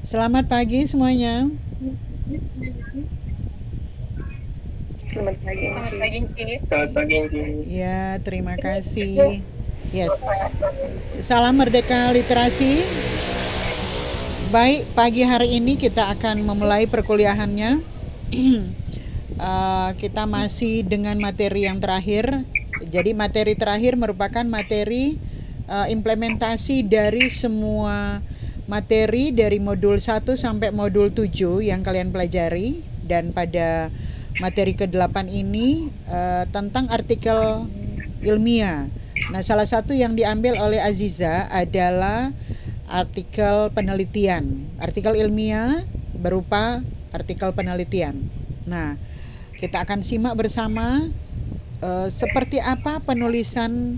Selamat pagi semuanya. Selamat pagi, Selamat pagi, Cik. Selamat pagi, Inci. Ya, terima kasih. Yes. Salam Merdeka Literasi. Baik, pagi hari ini kita akan memulai perkuliahannya. Kita masih dengan materi yang terakhir. Jadi materi terakhir merupakan materi implementasi dari semua materi dari modul 1 sampai modul 7 yang kalian pelajari, dan pada materi ke-8 ini tentang artikel ilmiah. Nah, salah satu yang diambil oleh Aziza adalah artikel penelitian. Artikel ilmiah berupa artikel penelitian. Nah, kita akan simak bersama seperti apa penulisan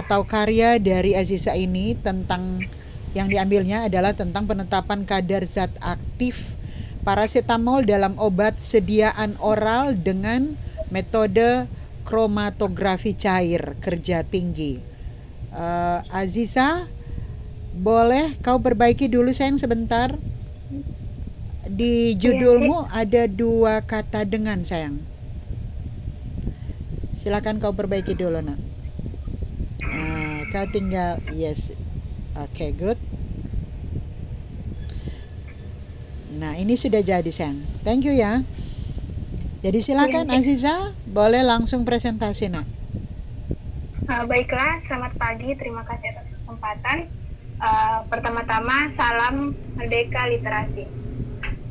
atau karya dari Aziza ini. Tentang yang diambilnya adalah tentang penetapan kadar zat aktif parasetamol dalam obat sediaan oral dengan metode kromatografi cair kerja tinggi. Aziza, boleh kau perbaiki dulu sayang sebentar. Di judulmu ada 2 kata dengan sayang. Silakan kau perbaiki dulu nak. Kau tinggal yes. Oke, good. Nah, ini sudah jadi sayang. Thank you ya. Jadi silakan Aziza, boleh langsung presentasi nak. Baiklah, selamat pagi. Terima kasih atas kesempatan. Pertama-tama, salam Merdeka Literasi.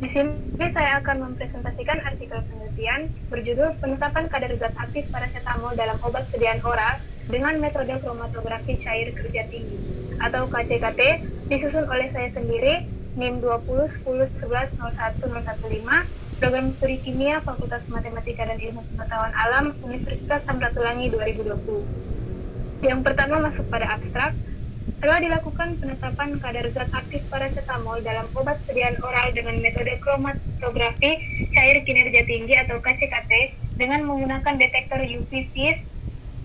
Di sini saya akan mempresentasikan artikel penelitian berjudul penetapan kadar zat aktif parasetamol dalam obat sediaan oral dengan metode kromatografi cair kerja tinggi atau KCKT, disusun oleh saya sendiri, NIM 20 10 11 01 015, Program Studi Kimia Fakultas Matematika dan Ilmu Pengetahuan Alam Universitas Samratulangi 2020. Yang pertama masuk pada abstrak. Telah dilakukan penetapan kadar zat aktif parasetamol dalam obat sediaan oral dengan metode kromatografi cair kinerja tinggi atau KCKT dengan menggunakan detektor UV vis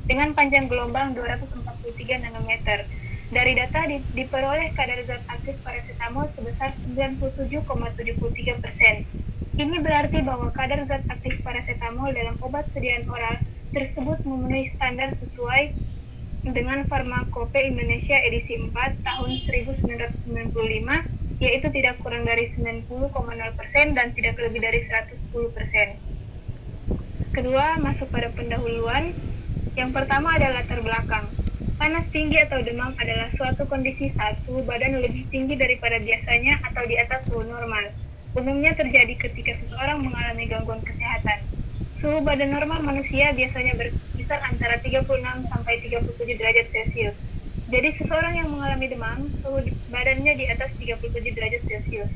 dengan panjang gelombang 243 nanometer. Dari data diperoleh kadar zat aktif parasetamol sebesar 97,73%. Ini berarti bahwa kadar zat aktif parasetamol dalam obat sediaan oral tersebut memenuhi standar sesuai dengan Farmakope Indonesia edisi 4 tahun 1995, yaitu tidak kurang dari 90,0% dan tidak lebih dari 110%. Kedua, masuk pada pendahuluan. Yang pertama adalah latar belakang. Panas tinggi atau demam adalah suatu kondisi suhu badan lebih tinggi daripada biasanya atau di atas suhu normal. Umumnya terjadi ketika seseorang mengalami gangguan kesehatan. Suhu badan normal manusia biasanya berkisar antara 36 sampai 37 derajat Celcius. Jadi seseorang yang mengalami demam, suhu badannya di atas 37 derajat Celcius.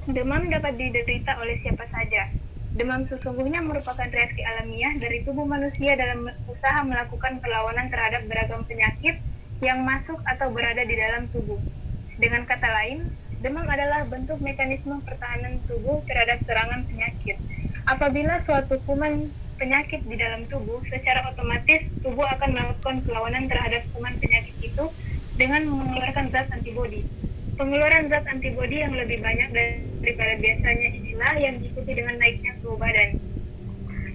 Demam dapat diderita oleh siapa saja. Demam sesungguhnya merupakan reaksi alamiah dari tubuh manusia dalam usaha melakukan perlawanan terhadap beragam penyakit yang masuk atau berada di dalam tubuh. Dengan kata lain, demam adalah bentuk mekanisme pertahanan tubuh terhadap serangan penyakit. Apabila suatu kuman penyakit di dalam tubuh, secara otomatis tubuh akan melakukan perlawanan terhadap kuman penyakit itu dengan mengeluarkan zat antibodi. Pengeluaran zat antibodi yang lebih banyak daripada biasanya inilah yang diikuti dengan naiknya suhu badan.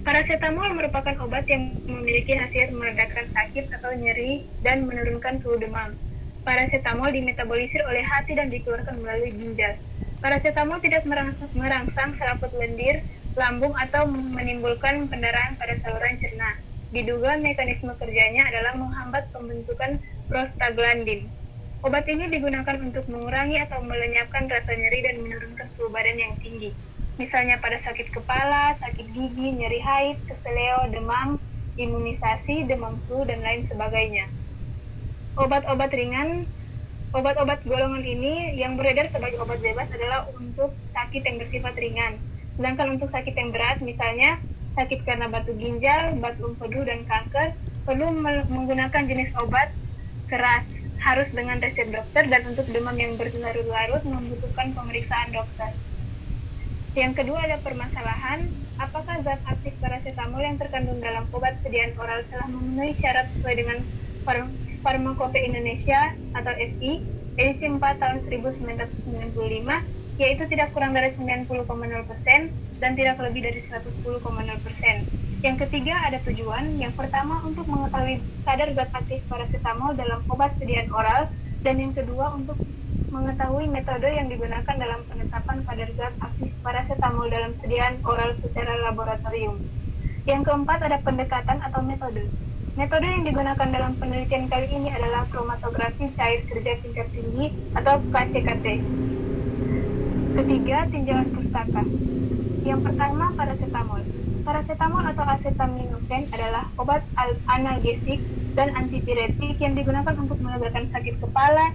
Parasetamol merupakan obat yang memiliki khasiat meredakan sakit atau nyeri dan menurunkan suhu demam. Parasetamol dimetabolisir oleh hati dan dikeluarkan melalui ginjal. Parasetamol tidak merangsang selaput lendir, lambung atau menimbulkan pendarahan pada saluran cerna. Diduga mekanisme kerjanya adalah menghambat pembentukan prostaglandin. Obat ini digunakan untuk mengurangi atau melenyapkan rasa nyeri dan menurunkan suhu badan yang tinggi. Misalnya pada sakit kepala, sakit gigi, nyeri haid, keseleo, demam, imunisasi, demam flu, dan lain sebagainya. Obat-obat ringan, obat-obat golongan ini yang beredar sebagai obat bebas adalah untuk sakit yang bersifat ringan. Sedangkan untuk sakit yang berat, misalnya sakit karena batu ginjal, batu empedu, dan kanker, perlu menggunakan jenis obat keras, harus dengan resep dokter, dan untuk demam yang berlarut-larut membutuhkan pemeriksaan dokter. Yang kedua ada permasalahan, apakah zat aktif parasetamol yang terkandung dalam obat sediaan oral telah memenuhi syarat sesuai dengan Farmakope Indonesia atau FI? edisi 4 tahun 1995, yaitu tidak kurang dari 90,0% dan tidak lebih dari 110,0%. Yang ketiga ada tujuan. Yang pertama untuk mengetahui kadar zat aktif paracetamol dalam obat sediaan oral, dan yang kedua untuk mengetahui metode yang digunakan dalam penetapan kadar zat aktif paracetamol dalam sediaan oral secara laboratorium. Yang keempat ada pendekatan atau metode. Metode yang digunakan dalam penelitian kali ini adalah kromatografi cair kerja tingkat tinggi atau KCKT. Ketiga, tinjauan pustaka. Yang pertama, paracetamol. Paracetamol atau acetaminophen adalah obat analgesik dan antipiretik yang digunakan untuk melegakan sakit kepala,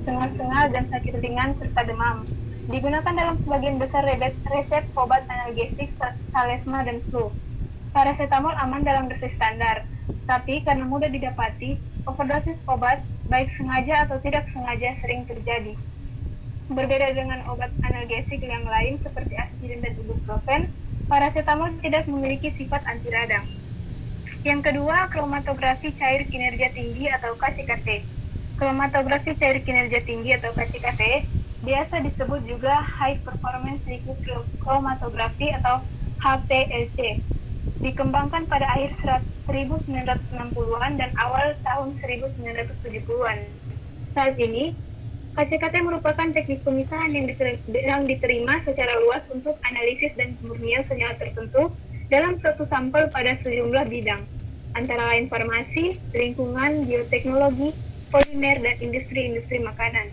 sengal-sengal, dan sakit ringan serta demam. Digunakan dalam sebagian besar resep obat analgesik salesma dan flu. Paracetamol aman dalam dosis standar, tapi karena mudah didapati, overdosis obat baik sengaja atau tidak sengaja sering terjadi. Berbeda dengan obat analgesik yang lain seperti aspirin dan ibuprofen, paracetamol tidak memiliki sifat anti radang. Yang kedua, kromatografi cair kinerja tinggi atau KCKT. Kromatografi cair kinerja tinggi atau KCKT biasa disebut juga High Performance Liquid Chromatography atau HPLC. Dikembangkan pada akhir 1960-an dan awal tahun 1970-an. Saat ini, KCKT merupakan teknik pemisahan yang diterima secara luas untuk analisis dan pemurnian senyawa tertentu dalam suatu sampel pada sejumlah bidang, antara lain farmasi, lingkungan, bioteknologi, polimer, dan industri-industri makanan.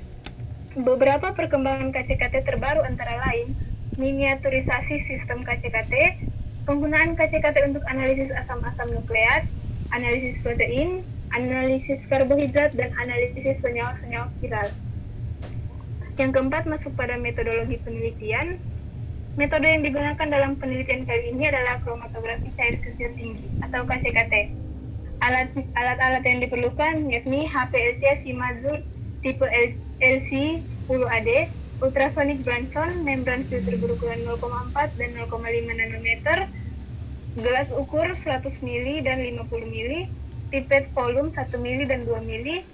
Beberapa perkembangan KCKT terbaru antara lain miniaturisasi sistem KCKT, penggunaan KCKT untuk analisis asam-asam nukleat, analisis protein, analisis karbohidrat, dan analisis senyawa-senyawa viral. Yang keempat, masuk pada metodologi penelitian. Metode yang digunakan dalam penelitian kali ini adalah kromatografi cair kerja tinggi atau KCKT. Alat-alat yang diperlukan yakni HPLC Shimazur tipe LC10AD, ultrasonic Branson, membran filter berukuran 0,4 dan 0,5 nanometer, gelas ukur 100 ml dan 50 ml, pipet volume 1 ml dan 2 ml,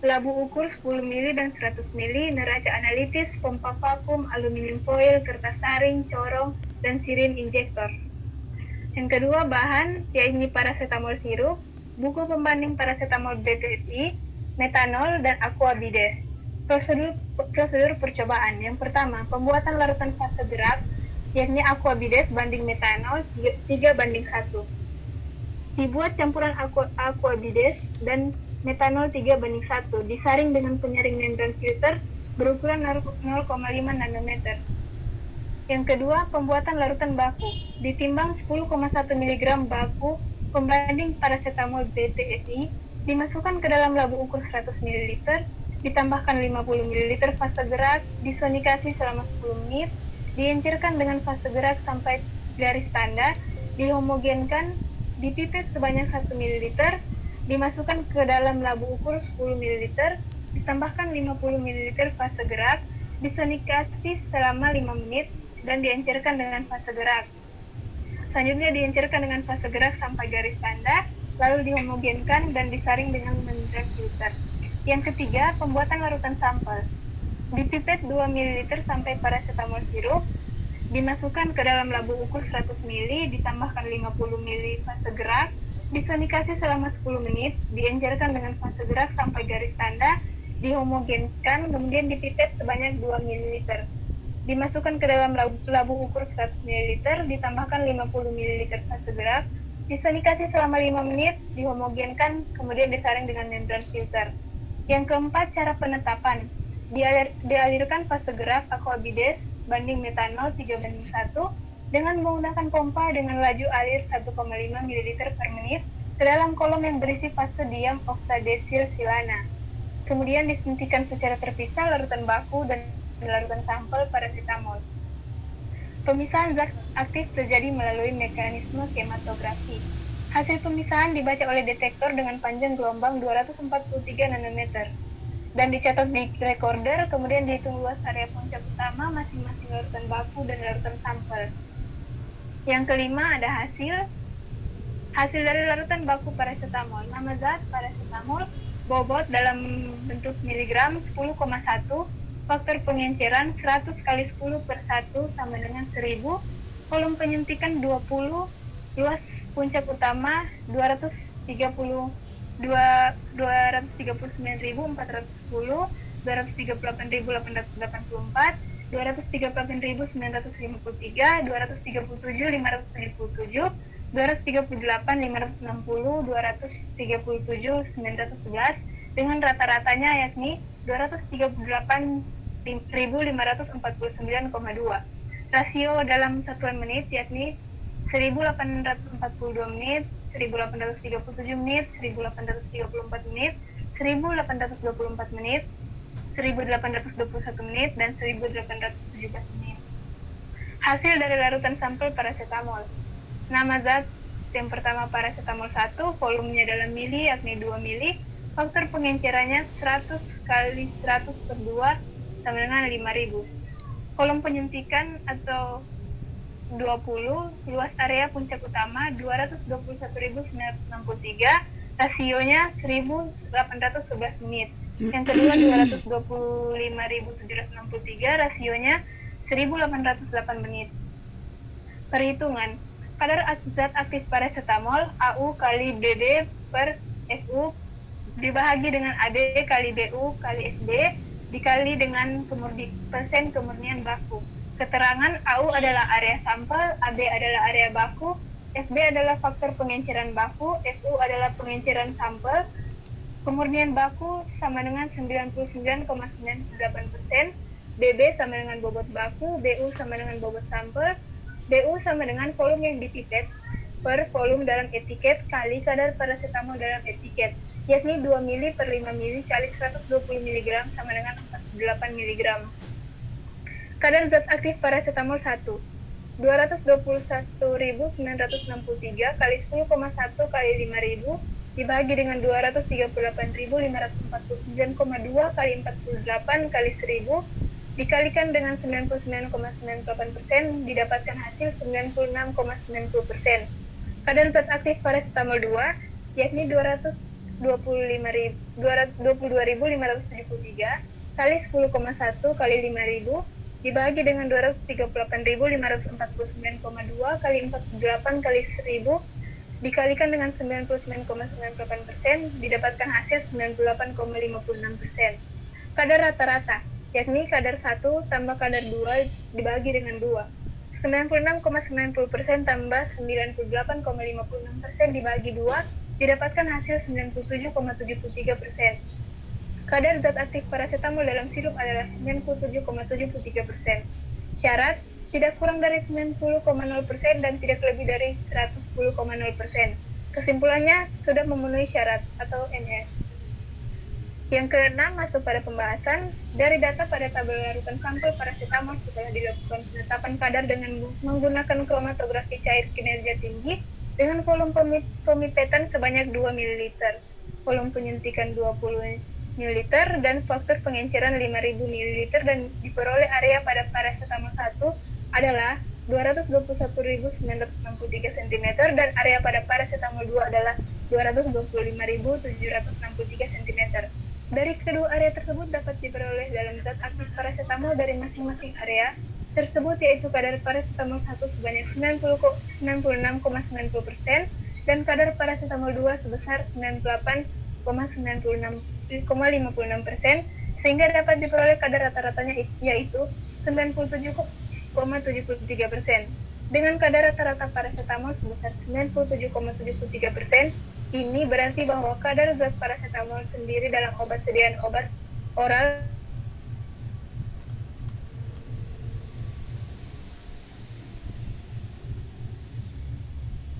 labu ukur 10 ml dan 100 ml, neraca analitis, pompa vakum, aluminium foil, kertas saring, corong, dan sirin injektor. Yang kedua, bahan yaitu paracetamol sirup, buku pembanding paracetamol BTSI, metanol, dan aquabides. Prosedur percobaan. Yang pertama, pembuatan larutan fase gerak, yakni aquabides banding metanol 3:1. Dibuat campuran aquabides dan metanol 3:1, disaring dengan penyaring membran filter berukuran 0,5 nanometer. Yang kedua, pembuatan larutan baku. Ditimbang 10,1 mg baku pembanding paracetamol BTSI, dimasukkan ke dalam labu ukur 100 ml, ditambahkan 50 ml fase gerak, disonikasi selama 10 menit, diencerkan dengan fase gerak sampai garis tanda, dihomogenkan, dipipet sebanyak 1 ml, dimasukkan ke dalam labu ukur 10 ml, ditambahkan 50 ml fase gerak, disonikasi selama 5 menit, dan diencerkan dengan fase gerak. Selanjutnya diencerkan dengan fase gerak sampai garis tanda, lalu dihomogenkan dan disaring dengan membran filter. Yang ketiga, pembuatan larutan sampel. Dipipet 2 ml sampai paracetamol sirup, dimasukkan ke dalam labu ukur 100 ml, ditambahkan 50 ml fase gerak, disonikasi selama 10 menit, diencerkan dengan fase gerak sampai garis tanda, dihomogenkan, kemudian dipipet sebanyak 2 ml. Dimasukkan ke dalam labu ukur 100 ml, ditambahkan 50 ml fase gerak, disonikasi selama 5 menit, dihomogenkan, kemudian disaring dengan membran filter. Yang keempat, cara penetapan. Dialirkan fase gerak aquabides banding metanol 3:1 dengan menggunakan pompa dengan laju alir 1,5 ml per menit ke dalam kolom yang berisi fase diam oksadesil silana. Kemudian disuntikan secara terpisah larutan baku dan larutan sampel paracetamol. Pemisahan zat aktif terjadi melalui mekanisme kromatografi. Hasil pemisahan dibaca oleh detektor dengan panjang gelombang 243 nanometer dan dicatat di recorder, kemudian dihitung luas area puncak utama masing-masing larutan baku dan larutan sampel. Yang kelima ada hasil dari larutan baku paracetamol. Nama zat paracetamol bobot dalam bentuk miligram 10,1, faktor pengenceran 100 kali 10 per 1 sama dengan 1000, volume penyuntikan 20, luas puncak utama 239.410, 238.884, 238.953, 237.577, 238.560, 237.911 dengan rata-ratanya yakni 238.549,2. Rasio dalam satuan menit yakni 1842 menit, 1837 menit, 1834 menit, 1824 menit, 1821 menit, dan 1817 menit. Hasil dari larutan sampel paracetamol. Nama zat yang pertama paracetamol 1, volumenya dalam mili yakni 2 mili, faktor pengencerannya 100 kali 100 per 2 sama dengan 5000. Volume penyuntikan atau 20, luas area puncak utama 221.963, rasionya 1811 menit. Yang kedua 225.763, rasionya 1808 menit. Perhitungan. Kadar zat aktif paracetamol AU kali BB per FU dibahagi dengan AD kali BU kali SB dikali dengan persen kemurnian baku. Keterangan AU adalah area sampel, AB adalah area baku, SB adalah faktor pengenceran baku, FU adalah pengenceran sampel. Kemurnian baku sama dengan 99,98%, BB sama dengan bobot baku, BU sama dengan bobot sampel, BU sama dengan volume yang dipipet per volume dalam etiket kali kadar paracetamol dalam etiket, yakni 2 mili per 5 mili kali 120 mg sama dengan 48 mg. Kadar zat aktif paracetamol 1, 221.963 kali 10,1 kali 5.000 dibagi dengan 238.549,2 kali 48 kali 1000 dikalikan dengan 99,98% didapatkan hasil 96,90%. Kadar zat aktif paracetamol 2 yakni 22.573 kali 10,1 kali 5.000 dibagi dengan 238.549,2 kali 48 kali 1000 dikalikan dengan 99,98% didapatkan hasil 98,56%. Kadar rata-rata yakni kadar 1 tambah kadar 2 dibagi dengan 2. 96,90% tambah 98,56% dibagi 2 didapatkan hasil 97,73%. Kadar zat aktif paracetamol dalam sirup adalah 97,73%. Syarat tidak kurang dari 90,0% dan tidak lebih dari 110,0%. Kesimpulannya sudah memenuhi syarat atau NS. Yang keenam masuk pada pembahasan. Dari data pada tabel larutan sampel paracetamol setelah dilakukan penetapan kadar dengan menggunakan kromatografi cair kinerja tinggi dengan volume pemipetan sebanyak 2 ml, volume penyuntikan 20 ml dan faktor pengenceran 5000 ml dan diperoleh area pada paracetamol 1 adalah 221.963 cm dan area pada paracetamol 2 adalah 225.763 cm. Dari kedua area tersebut dapat diperoleh dalam zat aktif paracetamol dari masing-masing area tersebut yaitu kadar paracetamol 1 sebanyak 96,90% dan kadar paracetamol 2 sebesar 98,56% sehingga dapat diperoleh kadar rata-ratanya yaitu 97,73%. Dengan kadar rata-rata paracetamol sebesar 97,73%, ini berarti bahwa kadar zat paracetamol sendiri dalam obat sediaan obat oral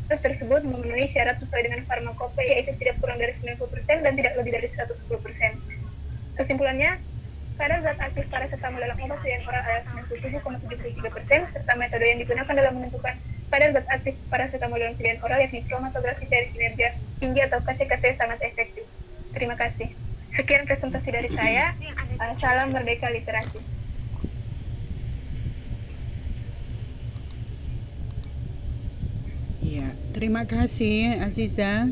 tersebut memenuhi syarat sesuai dengan farmakope yaitu tidak kurang dari 90% dan tidak lebih dari 110%. Kesimpulannya, kadar zat aktif paracetamol dalam obat sediaan oral adalah 97,73% serta metode yang digunakan dalam menentukan kadar zat aktif paracetamol dalam sediaan oral yakni kromatografi cair kinerja tinggi atau KCKT sangat efektif. Terima kasih. Sekian presentasi dari saya. Salam Merdeka Literasi. Ya, terima kasih Aziza.